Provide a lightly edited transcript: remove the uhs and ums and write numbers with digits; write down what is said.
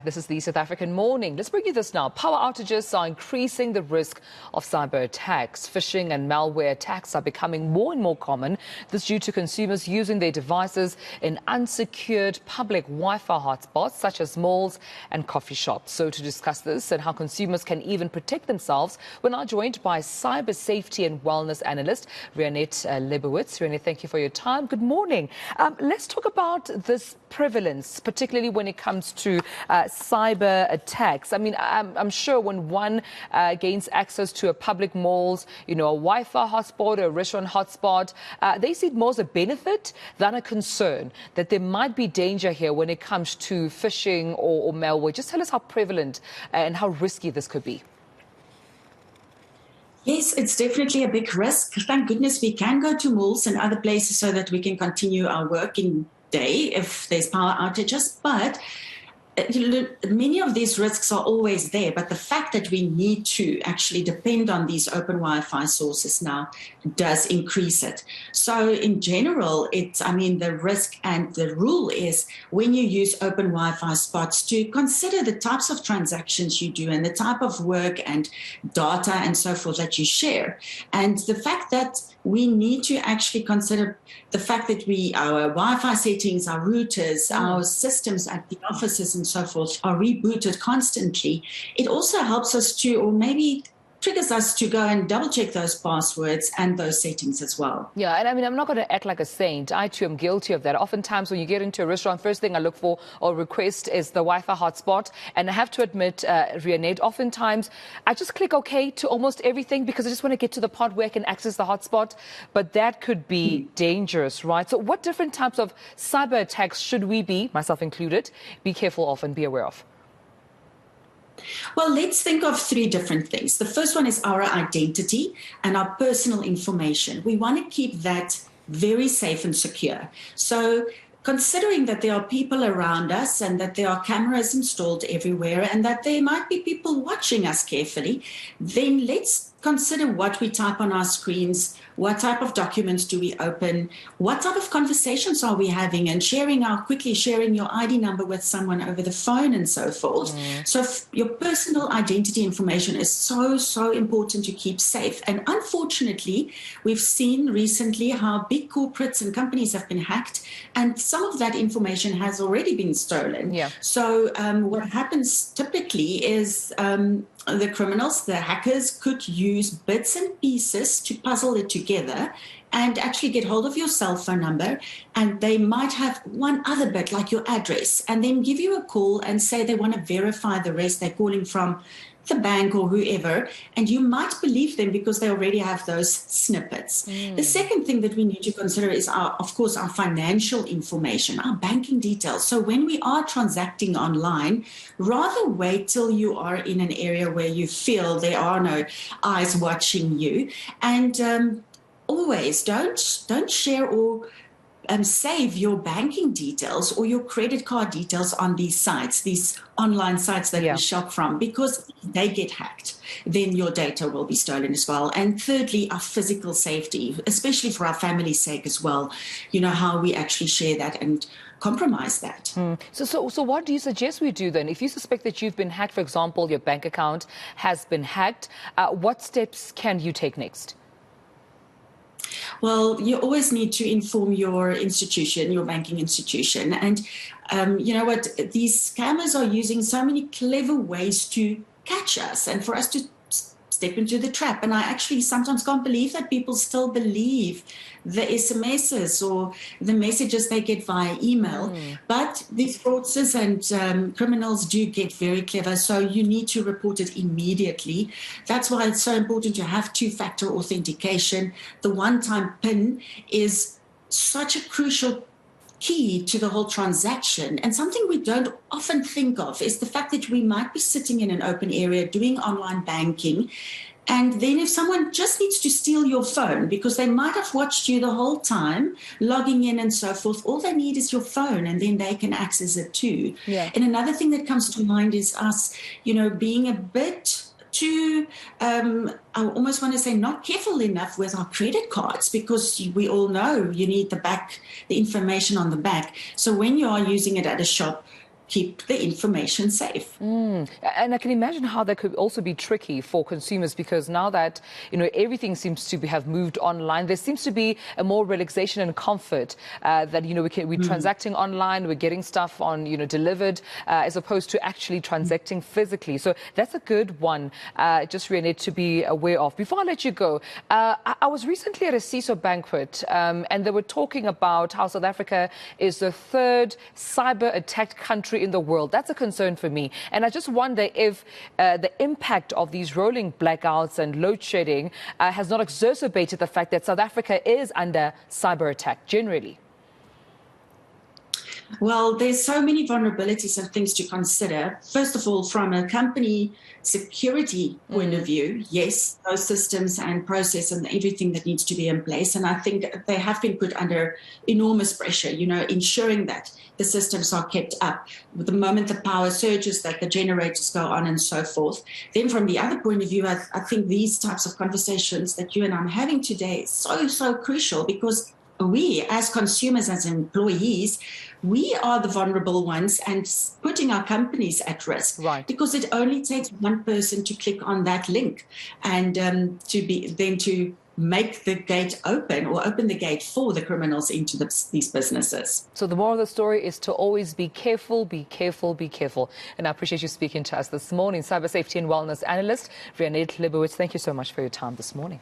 This is the South African Morning. Let's bring you this now. Power outages are increasing the risk of cyber attacks. Phishing and malware attacks are becoming more and more common. This due to consumers using their devices in unsecured public Wi-Fi hotspots such as malls and coffee shops. So to discuss this and how consumers can even protect themselves, we're now joined by cyber safety and wellness analyst Rianet Lebowitz. Rianet, thank you for your time. Good morning. Let's talk about this prevalence, particularly when it comes to cyber attacks. I mean, I'm sure when one gains access to a public malls, a Wi-Fi hotspot or a restaurant hotspot, they see it more as a benefit than a concern that there might be danger here when it comes to phishing or malware. Just tell us how prevalent and how risky this could be. Yes, it's definitely a big risk. Thank goodness we can go to malls and other places so that we can continue our working day if there's power outages. But many of these risks are always there, but the fact that we need to actually depend on these open Wi-Fi sources now does increase it. So in general, the risk and the rule is when you use open Wi-Fi spots to consider the types of transactions you do and the type of work and data and so forth that you share. And the fact that we need to actually consider the fact that our Wi-Fi settings, our routers, our systems at the offices and so forth are rebooted constantly. It also helps us to, or maybe triggers us to go and double check those passwords and those settings as well. Yeah, and I'm not going to act like a saint. I too am guilty of that. Oftentimes when you get into a restaurant, first thing I look for or request is the Wi-Fi hotspot. And I have to admit, Rianet, oftentimes I just click OK to almost everything because I just want to get to the part where I can access the hotspot. But that could be dangerous, right? So what different types of cyber attacks should we be, myself included, be careful of and be aware of? Well, let's think of three different things. The first one is our identity and our personal information. We want to keep that very safe and secure. So considering that there are people around us and that there are cameras installed everywhere and that there might be people watching us carefully, then let's consider what we type on our screens, what type of documents do we open, what type of conversations are we having, and quickly sharing your ID number with someone over the phone and so forth. So your personal identity information is so important to keep safe. And unfortunately, we've seen recently how big corporates and companies have been hacked, and some of that information has already been stolen. Yeah. So what happens typically is the criminals, the hackers, could use bits and pieces to puzzle it together and actually get hold of your cell phone number. And they might have one other bit, like your address, and then give you a call and say they want to verify the rest. They're calling from the bank or whoever, and you might believe them because they already have those snippets. The second thing that we need to consider is, of course, our financial information, our banking details. So when we are transacting online, rather wait till you are in an area where you feel there are no eyes watching you, and always don't share or save your banking details or your credit card details on these sites, these online sites that we shop from, because if they get hacked, then your data will be stolen as well. And thirdly, our physical safety, especially for our family's sake as well, how we actually share that and compromise that. So what do you suggest we do then? If you suspect that you've been hacked, for example, your bank account has been hacked, what steps can you take next? Well, you always need to inform your institution, your banking institution. And you know what? These scammers are using so many clever ways to catch us and for us to step into the trap. And I actually sometimes can't believe that people still believe the SMSs or the messages they get via email. But these fraudsters and criminals do get very clever, so you need to report it immediately. That's why it's so important to have two-factor authentication. The one-time PIN is such a crucial key to the whole transaction. And something we don't often think of is the fact that we might be sitting in an open area doing online banking, and then if someone just needs to steal your phone because they might have watched you the whole time, logging in and so forth, all they need is your phone and then they can access it too. And another thing that comes to mind is us, being a bit too, I almost want to say, not careful enough with our credit cards, because we all know you need the information on the back. So when you are using it at a shop, keep the information safe. And I can imagine how that could also be tricky for consumers, because now that, everything seems to have moved online, there seems to be a more relaxation and comfort that, we're transacting online, we're getting stuff on, delivered, as opposed to actually transacting physically. So that's a good one, just really to be aware of. Before I let you go, I was recently at a CISO banquet, and they were talking about how South Africa is the third cyber-attacked country in the world. That's a concern for me. And I just wonder if the impact of these rolling blackouts and load shedding has not exacerbated the fact that South Africa is under cyber attack generally. Well, there's so many vulnerabilities and things to consider. First of all, from a company security point of view, yes, those systems and process and everything that needs to be in place. And I think they have been put under enormous pressure, ensuring that the systems are kept up. The moment the power surges, that the generators go on and so forth. Then from the other point of view, I think these types of conversations that you and I'm having today is so crucial, because we, as consumers, as employees, we are the vulnerable ones and putting our companies at risk. Right. Because it only takes one person to click on that link and to make the gate open, or open the gate for the criminals into these businesses. So the moral of the story is to always be careful, be careful, be careful. And I appreciate you speaking to us this morning. Cyber safety and wellness analyst Rianet Lebowitz, thank you so much for your time this morning.